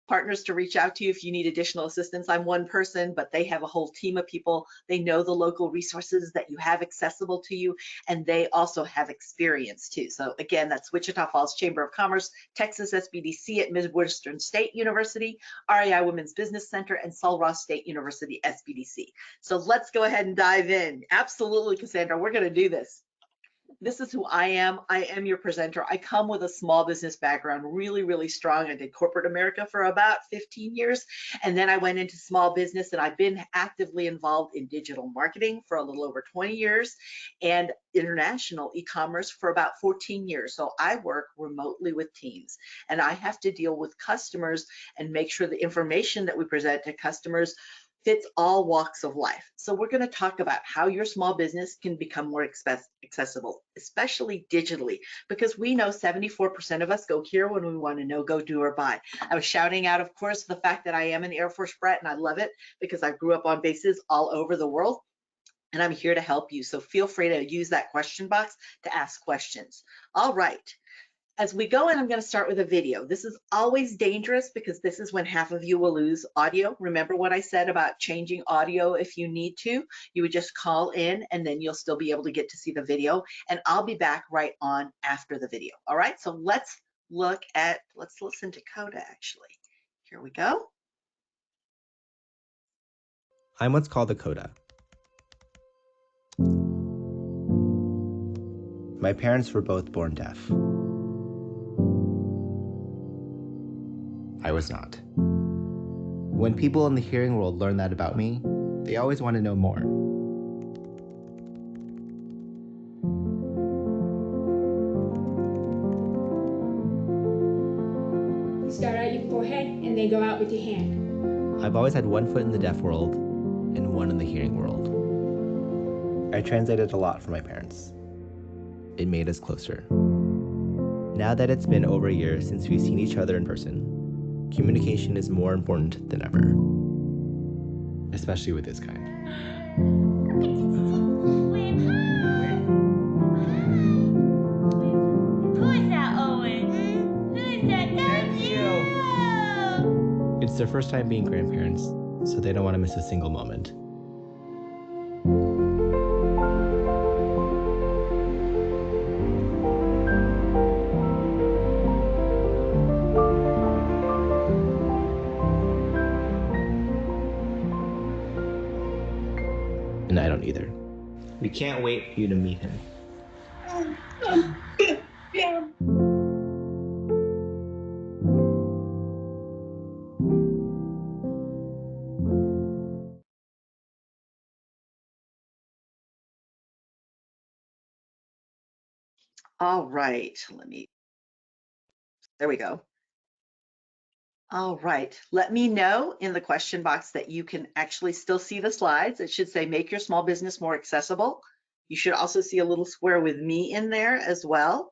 partners to reach out to you if you need additional assistance. I'm one person, but they have a whole team of people. They know the local resources that you have accessible to you, and they also have experience too. So again, that's Wichita Falls Chamber of Commerce, Texas SBDC at Midwestern State University, REI Women's Business Center, and Sul Ross State University SBDC. So let's go ahead and dive in. Absolutely, Cassandra, we're going to do this. This is who I am. I am your presenter. I come with a small business background, really, really strong. I did corporate America for about 15 years, and then I went into small business, and I've been actively involved in digital marketing for a little over 20 years and international e-commerce for about 14 years. So I work remotely with teams, and I have to deal with customers and make sure the information that we present to customers fits all walks of life. So we're going to talk about how your small business can become more accessible, especially digitally, because we know 74% of us go here when we want to know, go, do, or buy. I was shouting out, of course, the fact that I am an Air Force brat, and I love it because I grew up on bases all over the world, and I'm here to help you. So feel free to use that question box to ask questions. All right. As we go in, I'm going to start with a video. This is always dangerous because this is when half of you will lose audio. Remember what I said about changing audio if you need to? You would just call in and then you'll still be able to get to see the video, and I'll be back right on after the video. All right, so let's listen to Coda actually. Here we go. I'm what's called a coda. My parents were both born deaf. I was not. When people in the hearing world learn that about me, they always want to know more. You start out your forehead and then go out with your hand. I've always had one foot in the deaf world and one in the hearing world. I translated a lot for my parents. It made us closer. Now that it's been over a year since we've seen each other in person, communication is more important than ever, especially with this kind. Who is that, Owen? Who is that? That's you! It's their first time being grandparents, so they don't want to miss a single moment. And I don't either. We can't wait for you to meet him. All right, there we go. All right, let me know in the question box that you can actually still see the slides. It should say make your small business more accessible. You should also see a little square with me in there as well,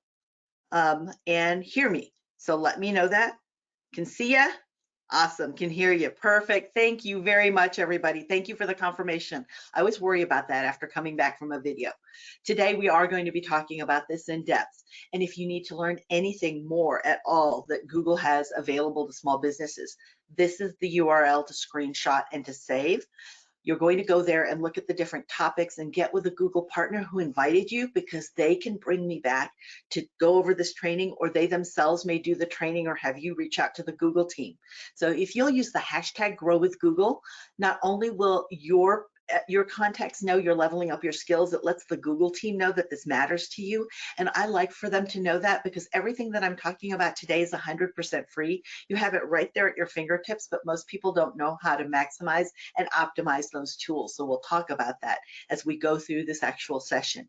and hear me. So let me know that. Can see ya? Awesome, can hear you, perfect. Thank you very much, everybody. Thank you for the confirmation. I always worry about that after coming back from a video. Today, we are going to be talking about this in depth. And if you need to learn anything more at all that Google has available to small businesses, this is the URL to screenshot and to save. You're going to go there and look at the different topics and get with a Google partner who invited you, because they can bring me back to go over this training, or they themselves may do the training or have you reach out to the Google team. So if you'll use the hashtag Grow with Google, not only will your contacts know you're leveling up your skills, it lets the Google team know that this matters to you. And I like for them to know that, because everything that I'm talking about today is 100% free. You have it right there at your fingertips, but most people don't know how to maximize and optimize those tools. So we'll talk about that as we go through this actual session.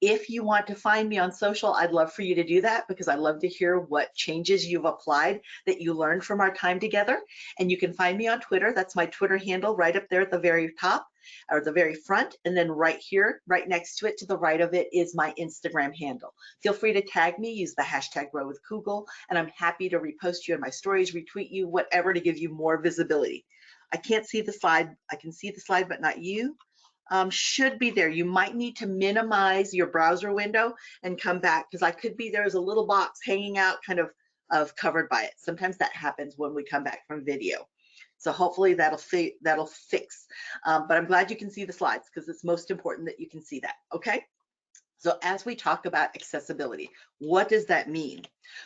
If you want to find me on social, I'd love for you to do that, because I love to hear what changes you've applied that you learned from our time together. And you can find me on Twitter. That's my Twitter handle right up there at the very top, or the very front, and then right here, right next to it, to the right of it, is my Instagram handle. Feel free to tag me, use the hashtag Grow with Google, and I'm happy to repost you in my stories, retweet you, whatever, to give you more visibility. I can't see the slide. I can see the slide, but not you. Should be there. You might need to minimize your browser window and come back, because I could be there as a little box hanging out kind of of covered by it. Sometimes that happens when we come back from video. So hopefully that'll fix. But I'm glad you can see the slides because it's most important that you can see that, okay? So as we talk about accessibility, what does that mean?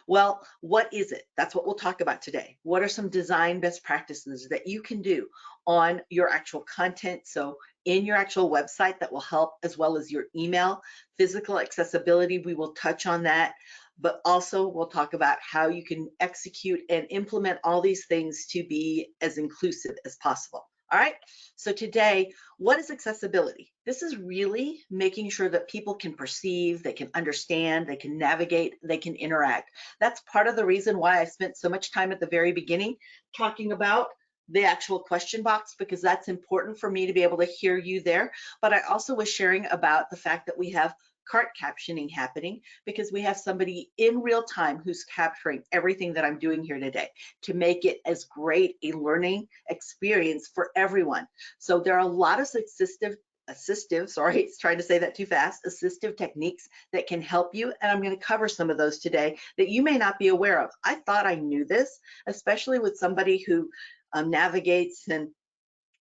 Well, what is it? That's what we'll talk about today. What are some design best practices that you can do on your actual content? So in your actual website that will help, as well as your email. Physical accessibility, we will touch on that, but also we'll talk about how you can execute and implement all these things to be as inclusive as possible. All right, so today, what is accessibility? This is really making sure that people can perceive, they can understand, they can navigate, they can interact. That's part of the reason why I spent so much time at the very beginning talking about the actual question box, because that's important for me to be able to hear you there. But I also was sharing about the fact that we have cart captioning happening because we have somebody in real time who's capturing everything that I'm doing here today to make it as great a learning experience for everyone. So there are a lot of trying to say that too fast, assistive techniques that can help you. And I'm going to cover some of those today that you may not be aware of. I thought I knew this, especially with somebody who navigates and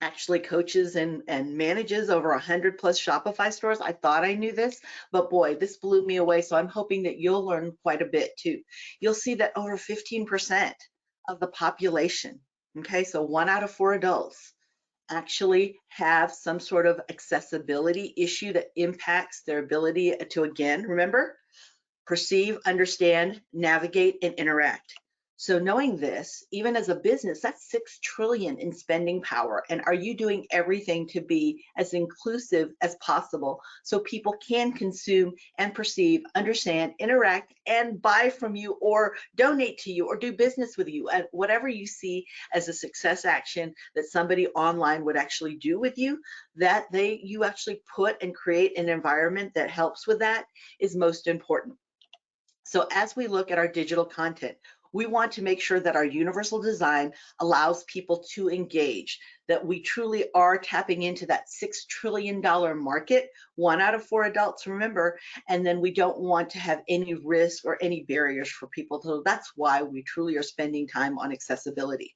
actually coaches and manages over 100 plus Shopify stores. I thought I knew this, but boy, this blew me away. So I'm hoping that you'll learn quite a bit too. You'll see that over 15% of the population, okay, so 1 out of 4 adults actually have some sort of accessibility issue that impacts their ability to, again, remember, perceive, understand, navigate, and interact. So knowing this, even as a business, that's 6 trillion in spending power. And are you doing everything to be as inclusive as possible so people can consume and perceive, understand, interact, and buy from you or donate to you or do business with you? And whatever you see as a success action that somebody online would actually do with you, that you actually put and create an environment that helps with that is most important. So as we look at our digital content, we want to make sure that our universal design allows people to engage, that we truly are tapping into that $6 trillion market, 1 out of 4 adults, remember, and then we don't want to have any risk or any barriers for people. So that's why we truly are spending time on accessibility.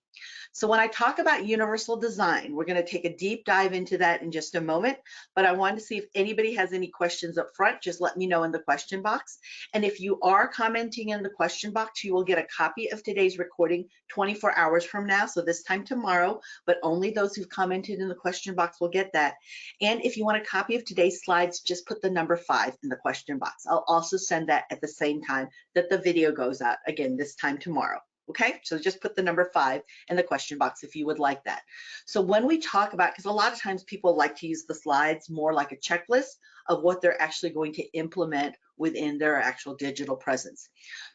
So when I talk about universal design, we're going to take a deep dive into that in just a moment, but I wanted to see if anybody has any questions up front. Just let me know in the question box. And if you are commenting in the question box, you will get a copy of today's recording 24 hours from now. So this time tomorrow, but only those who've commented in the question box will get that. And if you want a copy of today's slides, just put the number 5 in the question box. I'll also send that at the same time that the video goes out, again, this time tomorrow. Okay, so just put the number 5 in the question box if you would like that. So when we talk about, because a lot of times people like to use the slides more like a checklist of what they're actually going to implement within their actual digital presence.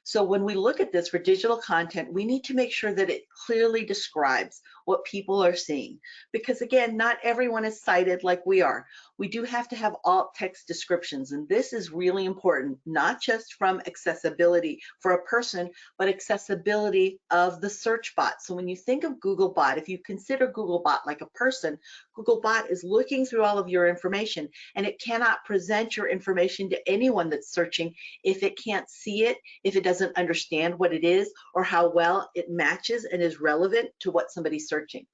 So when we look at this for digital content, we need to make sure that it clearly describes what people are seeing. Because again, not everyone is sighted like we are. We do have to have alt text descriptions, and this is really important, not just from accessibility for a person, but accessibility of the search bot. So when you think of Googlebot, if you consider Googlebot like a person, Googlebot is looking through all of your information, and it cannot present your information to anyone that's searching if it can't see it, if it doesn't understand what it is, or how well it matches and is relevant to what somebody's searching.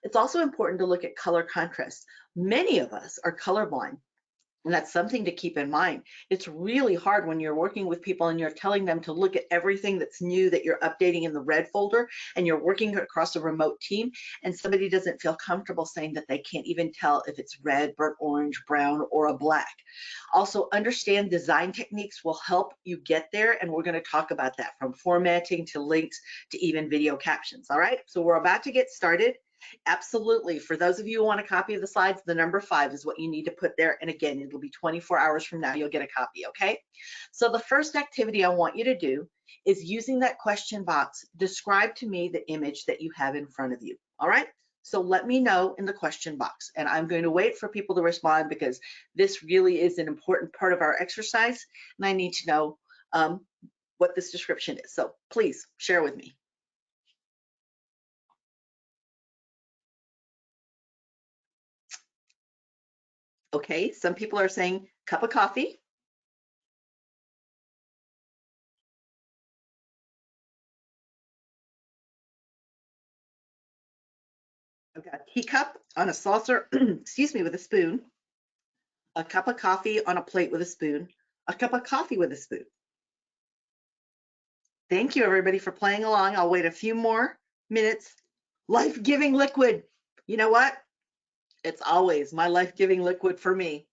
It's also important to look at color contrast. Many of us are colorblind, and that's something to keep in mind. It's really hard when you're working with people and you're telling them to look at everything that's new that you're updating in the red folder, and you're working across a remote team, and somebody doesn't feel comfortable saying that they can't even tell if it's red, burnt orange, brown, or a black. Also, understand design techniques will help you get there, and we're going to talk about that, from formatting to links to even video captions. All right, so we're about to get started. Absolutely. For those of you who want a copy of the slides, the number 5 is what you need to put there. And again, it'll be 24 hours from now, you'll get a copy, okay? So the first activity I want you to do is, using that question box, describe to me the image that you have in front of you, all right? So let me know in the question box, and I'm going to wait for people to respond because this really is an important part of our exercise, and I need to know what this description is. So please share with me. Okay, some people are saying cup of coffee. I've got a teacup on a saucer, excuse me, with a spoon, a cup of coffee on a plate with a spoon, a cup of coffee with a spoon. Thank you, everybody, for playing along. I'll wait a few more minutes. Life-giving liquid. You know what? It's always my life-giving liquid for me.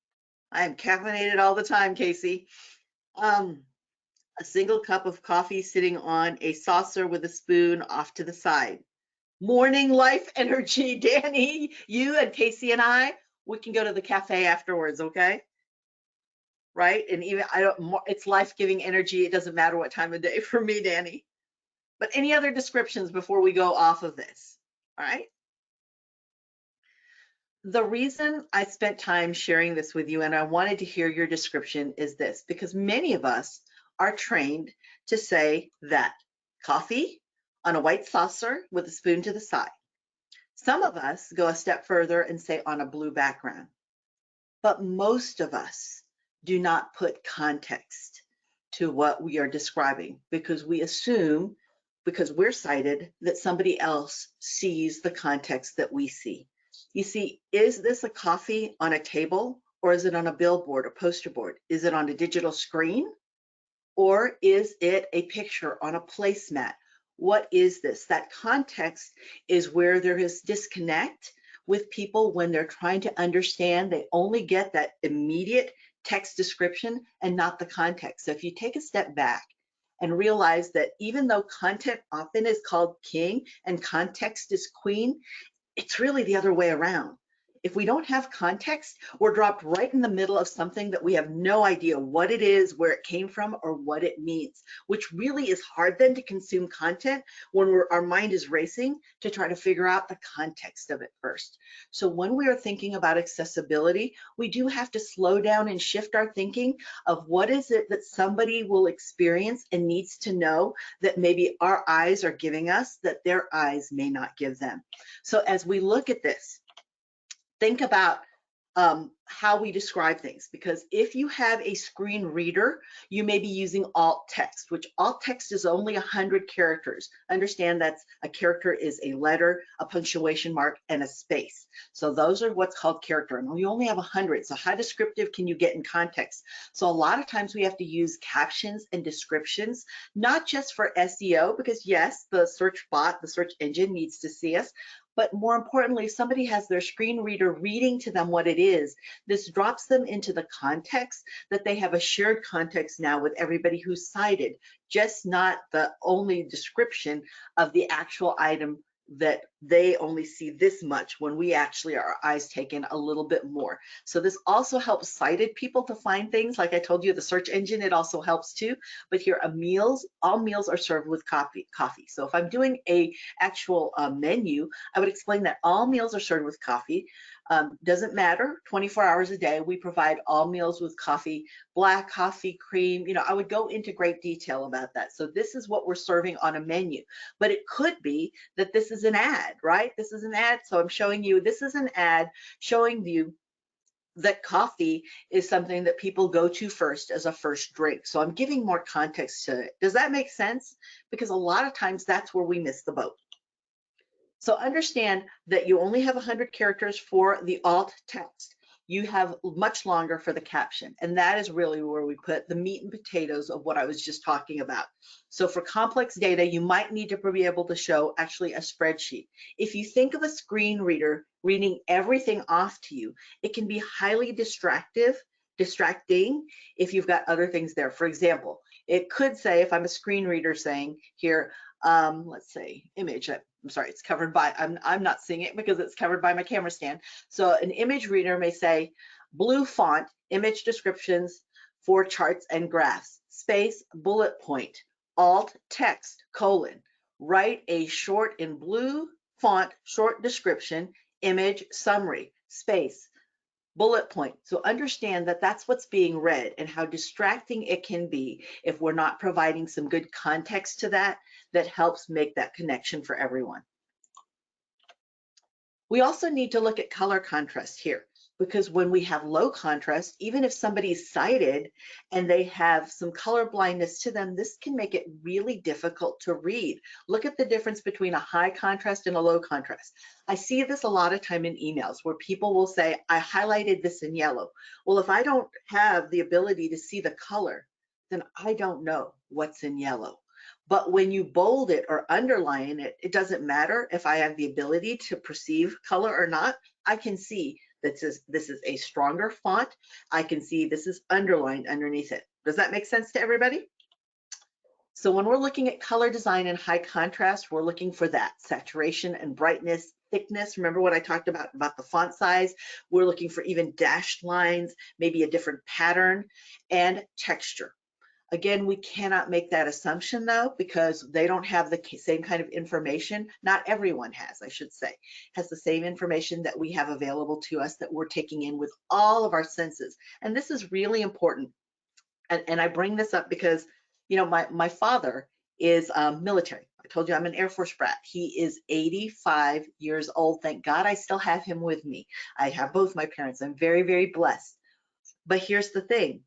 I am caffeinated all the time, Casey. A single cup of coffee sitting on a saucer with a spoon off to the side. Morning life energy, Danny. You and Casey and I, we can go to the cafe afterwards, okay? Right? And even it's life-giving energy. It doesn't matter what time of day for me, Danny. But any other descriptions before we go off of this? All right. The reason I spent time sharing this with you and I wanted to hear your description is this, because many of us are trained to say that coffee on a white saucer with a spoon to the side. Some of us go a step further and say on a blue background, but most of us do not put context to what we are describing because we assume, because we're sighted, that somebody else sees the context that we see. You see, is this a coffee on a table or is it on a billboard or poster board? Is it on a digital screen or is it a picture on a placemat? What is this? That context is where there is disconnect with people when they're trying to understand. They only get that immediate text description and not the context. So if you take a step back and realize that even though content often is called king and context is queen, it's really the other way around. If we don't have context, we're dropped right in the middle of something that we have no idea what it is, where it came from, or what it means, which really is hard then to consume content when our mind is racing to try to figure out the context of it first. So when we are thinking about accessibility, we do have to slow down and shift our thinking of what is it that somebody will experience and needs to know that maybe our eyes are giving us that their eyes may not give them. So as we look at this, think about how we describe things, because if you have a screen reader, you may be using alt text, which alt text is only 100 characters. Understand that a character is a letter, a punctuation mark, and a space. So those are what's called character, and you only have 100. So how descriptive can you get in context? So a lot of times we have to use captions and descriptions, not just for SEO, because yes, the search bot, the search engine needs to see us, but more importantly, if somebody has their screen reader reading to them what it is, this drops them into the context that they have a shared context now with everybody who's cited, just not the only description of the actual item that they only see this much when we actually our eyes taken a little bit more. So this also helps sighted people to find things. Like I told you, the search engine, it also helps too. But here all meals are served with coffee. So if I'm doing a actual menu, I would explain that all meals are served with coffee. Doesn't matter, 24 hours a day, we provide all meals with coffee, black coffee, cream. You know, I would go into great detail about that. So this is what we're serving on a menu, but it could be that this is an ad, right? This is an ad. So I'm showing you, this is an ad showing you that coffee is something that people go to first as a first drink. So I'm giving more context to it. Does that make sense? Because a lot of times that's where we miss the boat. So understand that you only have 100 characters for the alt text. You have much longer for the caption. And that is really where we put the meat and potatoes of what I was just talking about. So for complex data, you might need to be able to show actually a spreadsheet. If you think of a screen reader reading everything off to you, it can be highly distracting if you've got other things there. For example, it could say, if I'm a screen reader saying here, let's say image, I'm sorry, it's covered by, I'm not seeing it because it's covered by my camera stand. So an image reader may say, blue font, image descriptions for charts and graphs, space, bullet point, alt text, colon, write a short in blue font, short description, image summary, space, bullet point. So understand that that's what's being read and how distracting it can be if we're not providing some good context to that helps make that connection for everyone. We also need to look at color contrast here. because when we have low contrast, even if somebody's sighted and they have some color blindness to them, this can make it really difficult to read. Look at the difference between a high contrast and a low contrast. I see this a lot of time in emails where people will say, I highlighted this in yellow. Well, if I don't have the ability to see the color, then I don't know what's in yellow. But when you bold it or underline it, it doesn't matter if I have the ability to perceive color or not. I can see this is a stronger font. I can see this is underlined underneath it. Does that make sense to everybody? So when we're looking at color design and high contrast, we're looking for that saturation and brightness, thickness. Remember what I talked about the font size? We're looking for even dashed lines, maybe a different pattern, and texture. Again, we cannot make that assumption though, because they don't have the same kind of information. Not everyone has, I should say, has the same information that we have available to us that we're taking in with all of our senses. And this is really important. And I bring this up because, you know, my father is military. I told you I'm an Air Force brat. He is 85 years old. Thank God I still have him with me. I have both my parents. I'm very, very blessed. But here's the thing.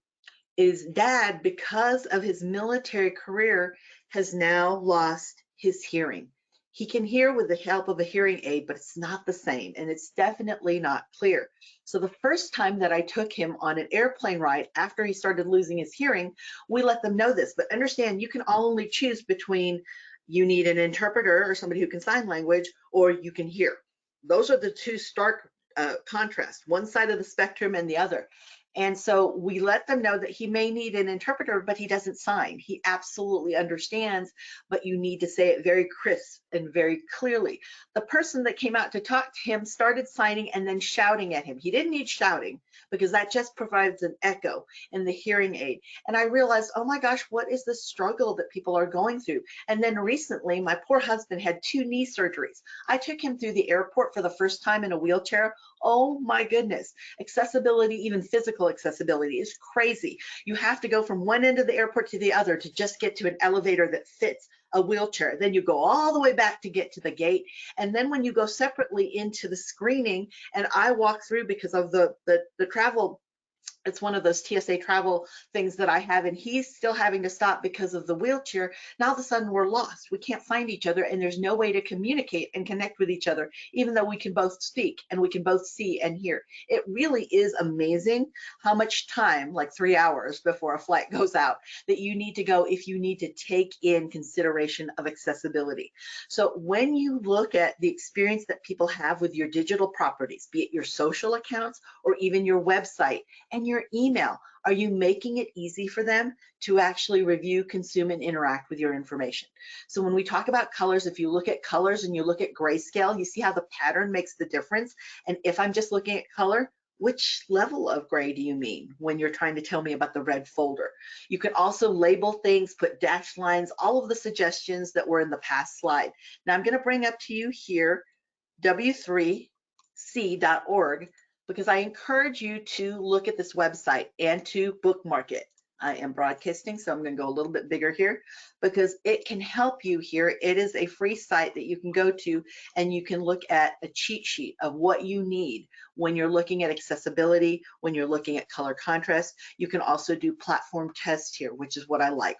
Is dad, because of his military career, has now lost his hearing. He can hear with the help of a hearing aid, but it's not the same, and it's definitely not clear. So the first time that I took him on an airplane ride after he started losing his hearing, we let them know this. But understand, you can only choose between you need an interpreter or somebody who can sign language, or you can hear. Those are the two stark contrasts, one side of the spectrum and the other. And so we let them know that he may need an interpreter, but he doesn't sign. He absolutely understands, but you need to say it very crisp and very clearly. The person that came out to talk to him started signing and then shouting at him. He didn't need shouting because that just provides an echo in the hearing aid. And I realized, oh my gosh, what is the struggle that people are going through? And then recently, my poor husband had 2 knee surgeries. I took him through the airport for the first time in a wheelchair. Oh my goodness. Accessibility, even physical accessibility, is crazy. You have to go from one end of the airport to the other to just get to an elevator that fits a wheelchair. Then you go all the way back to get to the gate. And then when you go separately into the screening, and I walk through because of the travel, it's one of those TSA travel things that I have, and he's still having to stop because of the wheelchair. Now all of a sudden we're lost. We can't find each other, and there's no way to communicate and connect with each other, even though we can both speak and we can both see and hear. It really is amazing how much time, like 3 hours before a flight goes out, that you need to go if you need to take in consideration of accessibility. So when you look at the experience that people have with your digital properties, be it your social accounts or even your website and your email, are you making it easy for them to actually review, consume, and interact with your information? So when we talk about colors, if you look at colors and you look at grayscale, you see how the pattern makes the difference. And if I'm just looking at color, which level of gray do you mean when you're trying to tell me about the red folder? You can also label things, put dashed lines, all of the suggestions that were in the past slide. Now I'm going to bring up to you here w3c.org, because I encourage you to look at this website and to bookmark it. I am broadcasting, so I'm going to go a little bit bigger here because it can help you here. It is a free site that you can go to, and you can look at a cheat sheet of what you need when you're looking at accessibility, when you're looking at color contrast. You can also do platform tests here, which is what I like.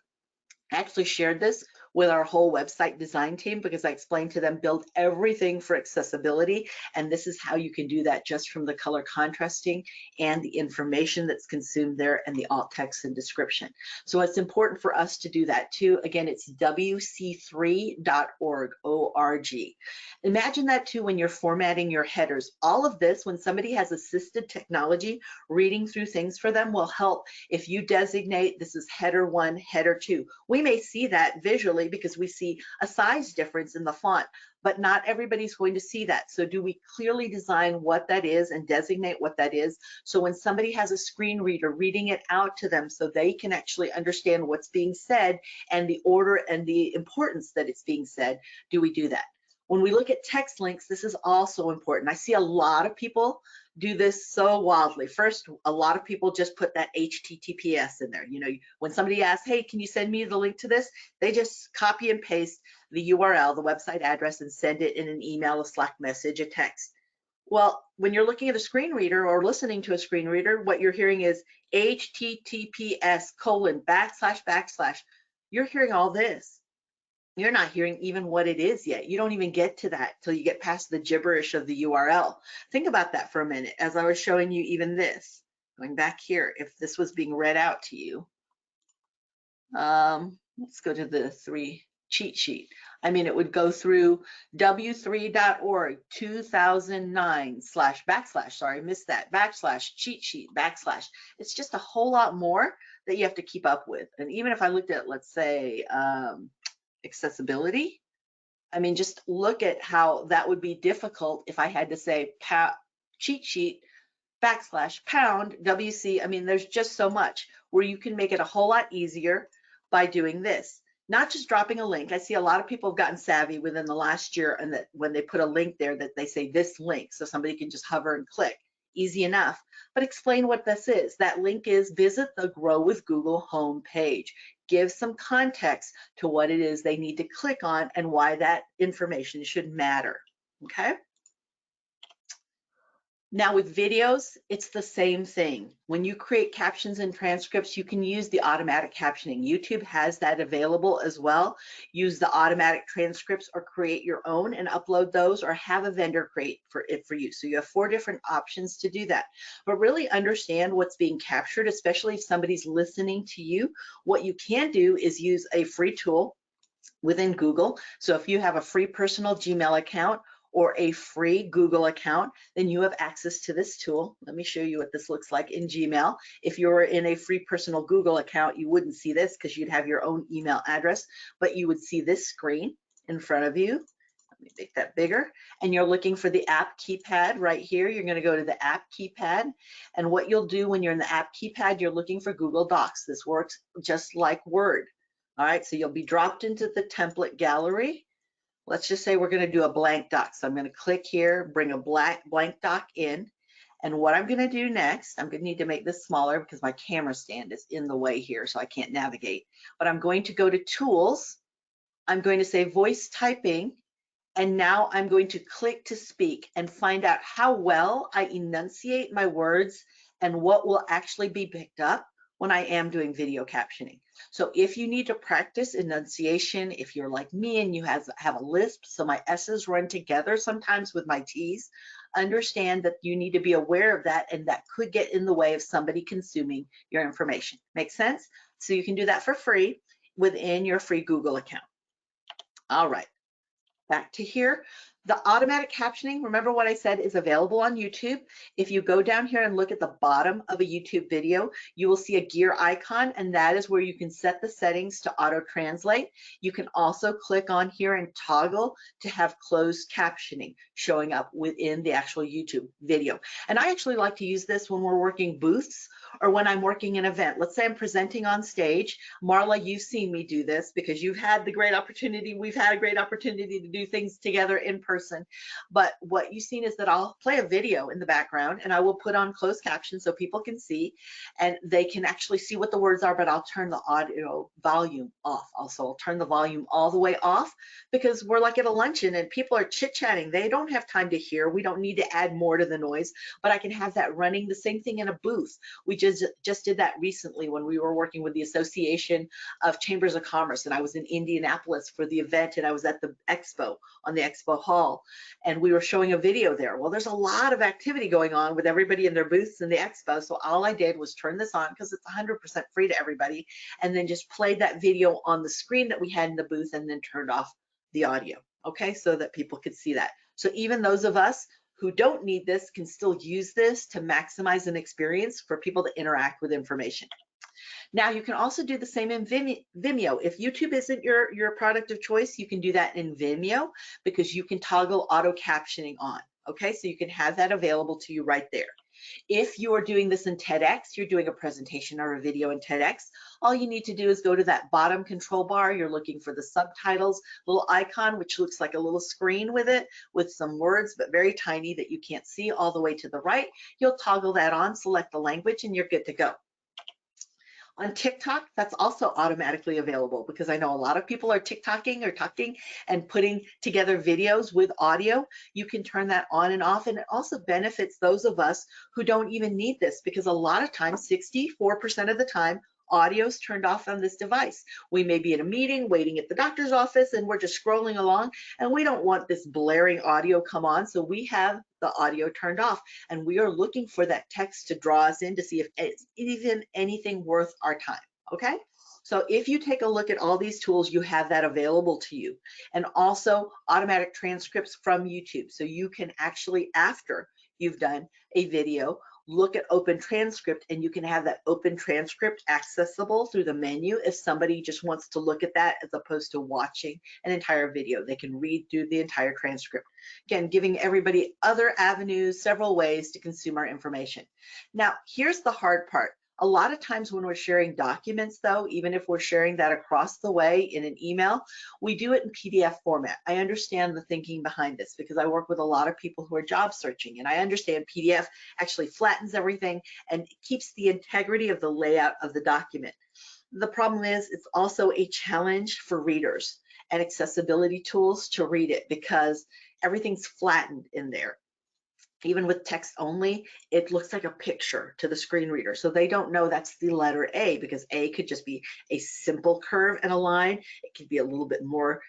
I actually shared this with our whole website design team because I explained to them, build everything for accessibility. And this is how you can do that just from the color contrasting and the information that's consumed there and the alt text and description. So it's important for us to do that too. Again, it's wc3.org, O-R-G. Imagine that too when you're formatting your headers. All of this, when somebody has assisted technology, reading through things for them will help if you designate this is header 1, header 2. We may see that visually because we see a size difference in the font, but not everybody's going to see that. So do we clearly design what that is and designate what that is? So when somebody has a screen reader reading it out to them so they can actually understand what's being said and the order and the importance that it's being said, do we do that? When we look at text links, this is also important. I see a lot of people do this so wildly. First, a lot of people just put that HTTPS in there. You know, when somebody asks, hey, can you send me the link to this? They just copy and paste the URL, the website address, and send it in an email, a Slack message, a text. Well, when you're looking at a screen reader or listening to a screen reader, what you're hearing is https://. You're hearing all this. You're not hearing even what it is yet. You don't even get to that till you get past the gibberish of the URL. Think about that for a minute as I was showing you even this. Going back here, if this was being read out to you, let's go to the 3 cheat sheet. I mean, it would go through w3.org 2009 / sorry, missed that, / cheat sheet /. It's just a whole lot more that you have to keep up with. And even if I looked at, let's say, accessibility, I mean, just look at how that would be difficult if I had to say cheat sheet / pound WC. I mean, there's just so much where you can make it a whole lot easier by doing this. Not just dropping a link. I see a lot of people have gotten savvy within the last year, and that when they put a link there that they say this link, so somebody can just hover and click. Easy enough. But explain what this is. That link is visit the Grow with Google homepage. Give some context to what it is they need to click on and why that information should matter. Okay? Now with videos, it's the same thing. When you create captions and transcripts, you can use the automatic captioning. YouTube has that available as well. Use the automatic transcripts or create your own and upload those, or have a vendor create it for you. So you have 4 different options to do that. But really understand what's being captured, especially if somebody's listening to you. What you can do is use a free tool within Google. So if you have a free personal Gmail account or a free Google account, then you have access to this tool. Let me show you what this looks like in Gmail. If you're in a free personal Google account, you wouldn't see this because you'd have your own email address, but you would see this screen in front of you. Let me make that bigger. And you're looking for the app keypad right here. You're going to go to the app keypad. And what you'll do when you're in the app keypad, you're looking for Google Docs. This works just like Word. All right, so you'll be dropped into the template gallery. Let's just say we're going to do a blank doc. So I'm going to click here, bring a blank doc in. And what I'm going to do next, I'm going to need to make this smaller because my camera stand is in the way here, so I can't navigate. But I'm going to go to Tools. I'm going to say Voice Typing. And now I'm going to click to speak and find out how well I enunciate my words and what will actually be picked up when I am doing video captioning. So if you need to practice enunciation, if you're like me and you have a lisp, so my S's run together sometimes with my T's, understand that you need to be aware of that, and that could get in the way of somebody consuming your information. Make sense? So you can do that for free within your free Google account. All right. Back to here. The automatic captioning, remember what I said, is available on YouTube. If you go down here and look at the bottom of a YouTube video, you will see a gear icon, and that is where you can set the settings to auto translate. You can also click on here and toggle to have closed captioning showing up within the actual YouTube video. And I actually like to use this when we're working booths or when I'm working an event. Let's say I'm presenting on stage. Marla, you've seen me do this because you've had the great opportunity. We've had a great opportunity to do things together in person. But what you've seen is that I'll play a video in the background and I will put on closed captions so people can see and they can actually see what the words are, but I'll turn the audio volume off. Also, I'll turn the volume all the way off because we're like at a luncheon and people are chit-chatting. They don't have time to hear. We don't need to add more to the noise, but I can have that running. The same thing in a booth. We just did that recently when we were working with the Association of Chambers of Commerce, and I was in Indianapolis for the event, and I was at the expo on the expo hall, and we were showing a video there. Well, there's a lot of activity going on with everybody in their booths in the expo, so all I did was turn this on because it's 100% free to everybody, and then just played that video on the screen that we had in the booth and then turned off the audio, okay, so that people could see that. So even those of us who don't need this can still use this to maximize an experience for people to interact with information. Now you can also do the same in Vimeo. If YouTube isn't your product of choice, you can do that in Vimeo because you can toggle auto captioning on. Okay, so you can have that available to you right there. If you are doing this in TEDx, you're doing a presentation or a video in TEDx, all you need to do is go to that bottom control bar. You're looking for the subtitles little icon, which looks like a little screen with it, with some words, but very tiny that you can't see all the way to the right. You'll toggle that on, select the language, and you're good to go. On TikTok, that's also automatically available because I know a lot of people are TikToking or talking and putting together videos with audio. You can turn that on and off, and it also benefits those of us who don't even need this because a lot of times, 64% of the time, audio is turned off on this device. We may be in a meeting, waiting at the doctor's office, and we're just scrolling along, and we don't want this blaring audio come on, so we have the audio turned off, and we are looking for that text to draw us in to see if it's even anything worth our time, okay? So if you take a look at all these tools, you have that available to you. And also automatic transcripts from YouTube. So you can actually, after you've done a video, look at open transcript, and you can have that open transcript accessible through the menu if somebody just wants to look at that as opposed to watching an entire video. They can read through the entire transcript. Again, giving everybody other avenues, several ways to consume our information. Now, here's the hard part. A lot of times when we're sharing documents, though, even if we're sharing that across the way in an email, we do it in PDF format. I understand the thinking behind this because I work with a lot of people who are job searching, and I understand PDF actually flattens everything and keeps the integrity of the layout of the document. The problem is it's also a challenge for readers and accessibility tools to read it because everything's flattened in there. Even with text only, it looks like a picture to the screen reader. So they don't know that's the letter A because A could just be a simple curve and a line. It could be a little bit more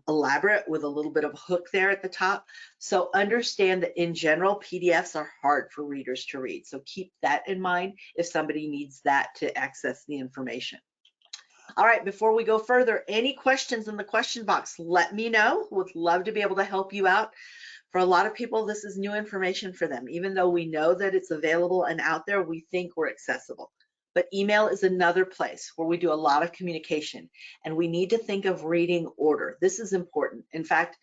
elaborate with a little bit of a hook there at the top. So understand that in general, PDFs are hard for readers to read. So keep that in mind if somebody needs that to access the information. All right, before we go further, any questions in the question box, let me know. Would love to be able to help you out. For a lot of people, this is new information for them. Even though we know that it's available and out there, we think we're accessible. But email is another place where we do a lot of communication, and we need to think of reading order. This is important. In fact,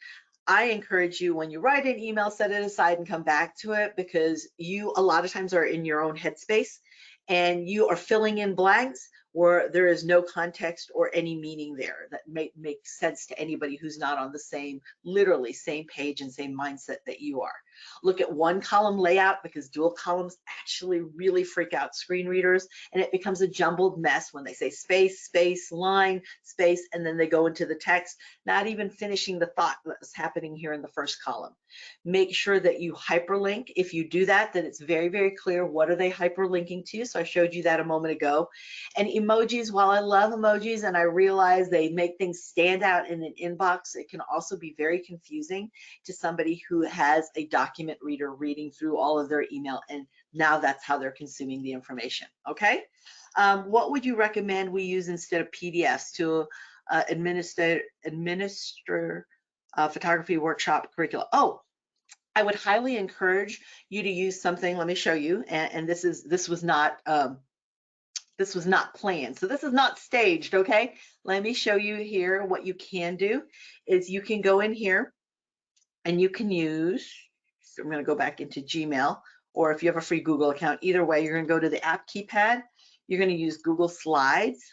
I encourage you, when you write an email, set it aside and come back to it, because you a lot of times are in your own headspace and you are filling in blanks where there is no context or any meaning there that make sense to anybody who's not on the same, literally same page and same mindset that you are. Look at one column layout, because dual columns actually really freak out screen readers, and it becomes a jumbled mess when they say space, space, line, space, and then they go into the text, not even finishing the thought that's happening here in the first column. Make sure that you hyperlink. If you do that, then it's very, very clear what are they hyperlinking to. So I showed you that a moment ago. And emojis, while I love emojis and I realize they make things stand out in an inbox, it can also be very confusing to somebody who has a document reader reading through all of their email, and now that's how they're consuming the information, okay? What would you recommend we use instead of PDFs to administer photography workshop curriculum? Oh, I would highly encourage you to use something. Let me show you. And this was not planned, so this is not staged. Okay, let me show you here. What you can do is you can go in here and you can use. So I'm going to go back into Gmail, or if you have a free Google account, either way, you're going to go to the app keypad. You're going to use Google Slides.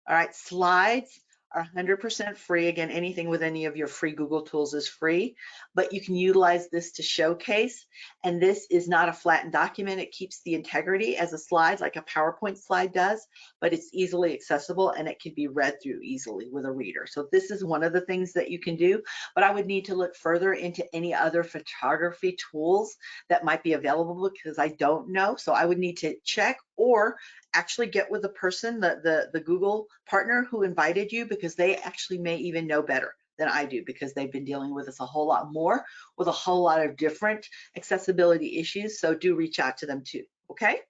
All right, slides are 100% free. Again, anything with any of your free Google tools is free, but you can utilize this to showcase. And this is not a flattened document. It keeps the integrity as a slide, like a PowerPoint slide does, but it's easily accessible and it can be read through easily with a reader. So this is one of the things that you can do, but I would need to look further into any other photography tools that might be available, because I don't know. So I would need to check, or actually get with the person, the Google partner who invited you, because they actually may even know better than I do, because they've been dealing with this a whole lot more with a whole lot of different accessibility issues. So do reach out to them too. Okay,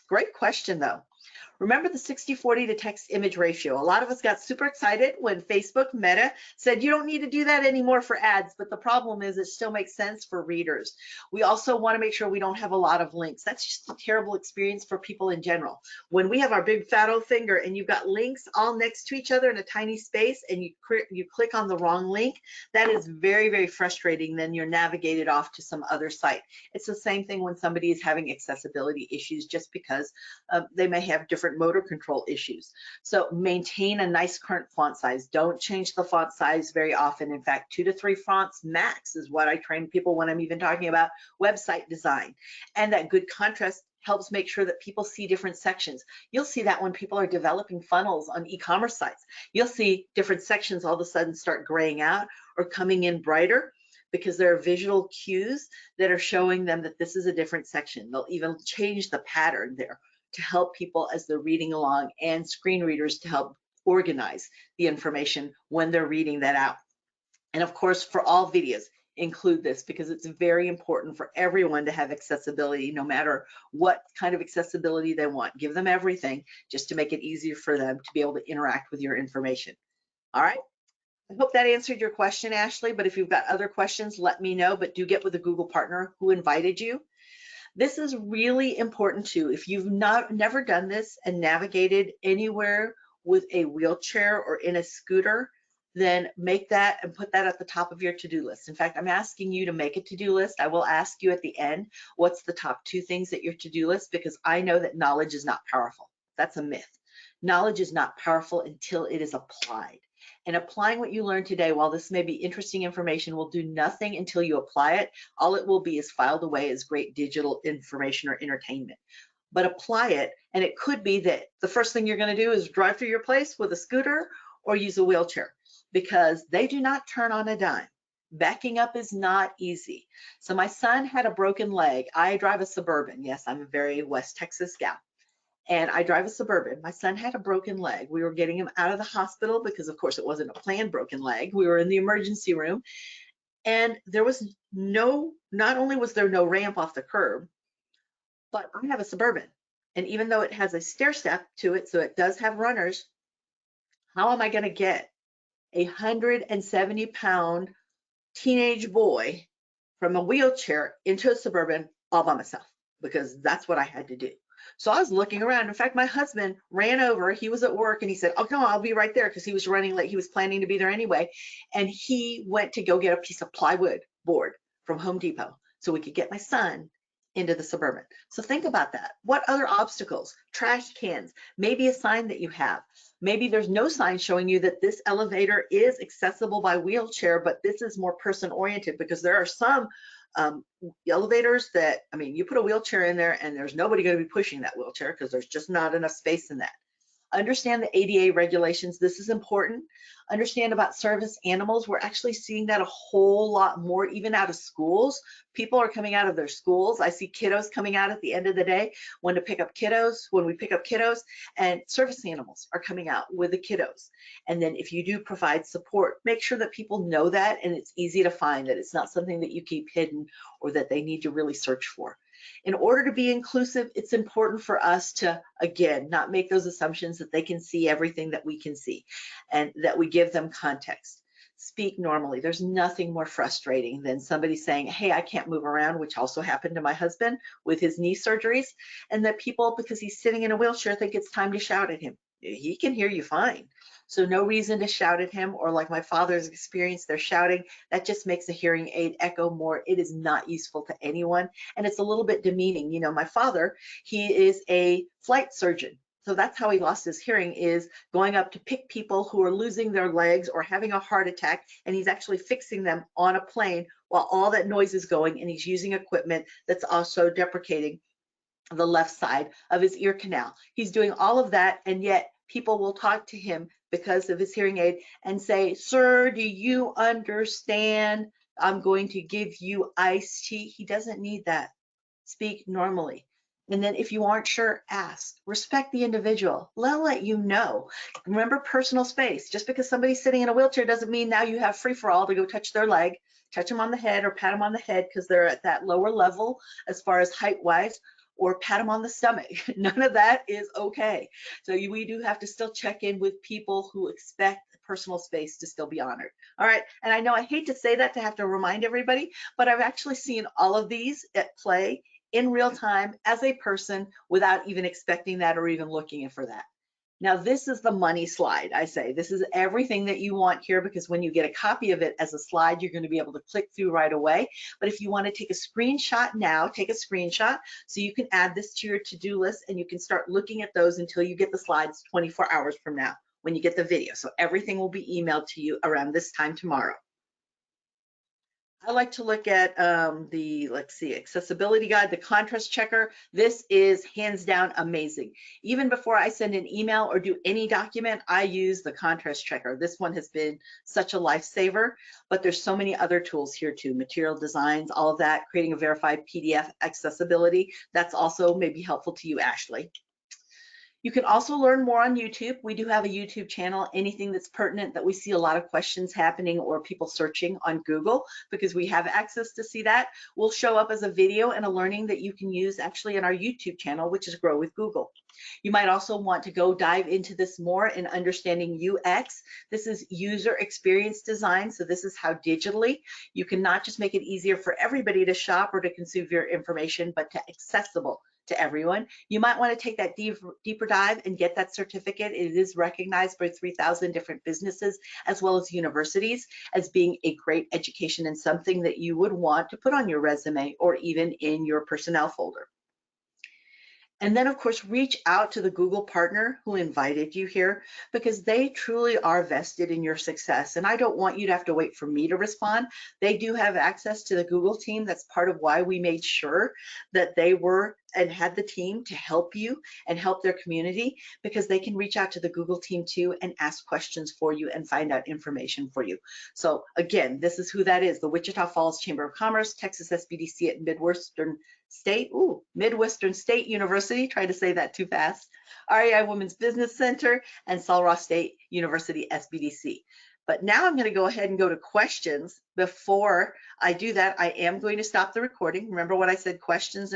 great question though. Remember the 60/40 to text image ratio. A lot of us got super excited when Facebook Meta said you don't need to do that anymore for ads, but the problem is it still makes sense for readers. We also want to make sure we don't have a lot of links. That's just a terrible experience for people in general. When we have our big fat old finger and you've got links all next to each other in a tiny space, and you click on the wrong link, that is very, very frustrating. Then you're navigated off to some other site. It's the same thing when somebody is having accessibility issues, just because they may have different different motor control issues. So maintain a nice current font size. Don't change the font size very often. In fact, 2 to 3 fonts max is what I train people when I'm even talking about website design. And that good contrast helps make sure that people see different sections. You'll see that when people are developing funnels on e-commerce sites. You'll see different sections all of a sudden start graying out or coming in brighter, because there are visual cues that are showing them that this is a different section. They'll even change the pattern there to help people as they're reading along, and screen readers to help organize the information when they're reading that out. And of course, for all videos, include this, because it's very important for everyone to have accessibility, no matter what kind of accessibility they want. Give them everything just to make it easier for them to be able to interact with your information. All right. I hope that answered your question, Ashley, but if you've got other questions, let me know, but do get with a Google partner who invited you. This is really important too. If you've never done this and navigated anywhere with a wheelchair or in a scooter, then make that and put that at the top of your to-do list. In fact, I'm asking you to make a to-do list. I will ask you at the end, what's the top 2 things at your to-do list? Because I know that knowledge is not powerful. That's a myth. Knowledge is not powerful until it is applied. And applying what you learned today, while this may be interesting information, will do nothing until you apply it. All it will be is filed away as great digital information or entertainment. But apply it, and it could be that the first thing you're going to do is drive through your place with a scooter or use a wheelchair, because they do not turn on a dime. Backing up is not easy. So my son had a broken leg. I drive a Suburban. Yes, I'm a very West Texas gal. And I drive a Suburban. My son had a broken leg. We were getting him out of the hospital because, of course, it wasn't a planned broken leg. We were in the emergency room, and there was not only was there no ramp off the curb, but I have a Suburban. And even though it has a stair step to it, so it does have runners, how am I going to get a 170-pound teenage boy from a wheelchair into a Suburban all by myself? Because that's what I had to do. So I was looking around. In fact, my husband ran over. He was at work and he said, "Oh, come on, I'll be right there," because he was running late. He was planning to be there anyway. And he went to go get a piece of plywood board from Home Depot so we could get my son into the Suburban. So think about that. What other obstacles? Trash cans, maybe a sign that you have. Maybe there's no sign showing you that this elevator is accessible by wheelchair, but this is more person oriented, because there are some elevators that, I mean, you put a wheelchair in there and there's nobody going to be pushing that wheelchair because there's just not enough space in that. Understand the ADA regulations. This is important. Understand about service animals. We're actually seeing that a whole lot more, even out of schools. People are coming out of their schools. I see kiddos coming out at the end of the day when we pick up kiddos, and service animals are coming out with the kiddos. And then if you do provide support, make sure that people know that, and it's easy to find, that it's not something that you keep hidden or that they need to really search for. In order to be inclusive, it's important for us to, again, not make those assumptions that they can see everything that we can see, and that we give them context. Speak normally. There's nothing more frustrating than somebody saying, "Hey, I can't move around," which also happened to my husband with his knee surgeries, and that people, because he's sitting in a wheelchair, think it's time to shout at him. He can hear you fine. So no reason to shout at him, or like my father's experience, they're shouting. That just makes a hearing aid echo more. It is not useful to anyone, and it's a little bit demeaning. You know, my father, he is a flight surgeon. So that's how he lost his hearing, is going up to pick people who are losing their legs or having a heart attack, and he's actually fixing them on a plane while all that noise is going, and he's using equipment that's also deprecating the left side of his ear canal. He's doing all of that, and yet people will talk to him because of his hearing aid and say, "Sir, do you understand? I'm going to give you iced tea." He doesn't need that. Speak normally. And then if you aren't sure, ask. Respect the individual. They'll let you know. Remember personal space. Just because somebody's sitting in a wheelchair doesn't mean now you have free for all to go touch their leg, touch them on the head, or pat them on the head because they're at that lower level as far as height wise, or pat them on the stomach. None of that is okay. So we do have to still check in with people who expect personal space to still be honored. All right, and I know I hate to say that, to have to remind everybody, but I've actually seen all of these at play in real time as a person without even expecting that or even looking for that. Now, this is the money slide. I say this is everything that you want here, because when you get a copy of it as a slide, you're going to be able to click through right away. But if you want to take a screenshot now, take a screenshot so you can add this to your to-do list, and you can start looking at those until you get the slides 24 hours from now when you get the video. So everything will be emailed to you around this time tomorrow. I like to look at let's see, accessibility guide, the contrast checker. This is hands down amazing. Even before I send an email or do any document, I use the contrast checker. This one has been such a lifesaver, but there's so many other tools here too, material designs, all of that, creating a verified PDF accessibility. That's also maybe helpful to you, Ashley. You can also learn more on YouTube. We do have a YouTube channel, anything that's pertinent that we see a lot of questions happening or people searching on Google, because we have access to see that, will show up as a video and a learning that you can use actually in our YouTube channel, which is Grow with Google. You might also want to go dive into this more in understanding UX. This is user experience design. So this is how digitally you can not just make it easier for everybody to shop or to consume your information, but to accessible to everyone. You might want to take that deeper dive and get that certificate. It is recognized by 3,000 different businesses as well as universities as being a great education and something that you would want to put on your resume or even in your personnel folder. And then, of course, reach out to the Google partner who invited you here, because they truly are vested in your success. And I don't want you to have to wait for me to respond. They do have access to the Google team. That's part of why we made sure that they were and had the team to help you and help their community, because they can reach out to the Google team too and ask questions for you and find out information for you. So again, this is who that is, the Wichita Falls Chamber of Commerce, Texas SBDC at Midwestern State University, try to say that too fast, REI Women's Business Center, and Sul Ross State University SBDC. But now I'm going to go ahead and go to questions. Before I do that, I am going to stop the recording. Remember what I said, questions and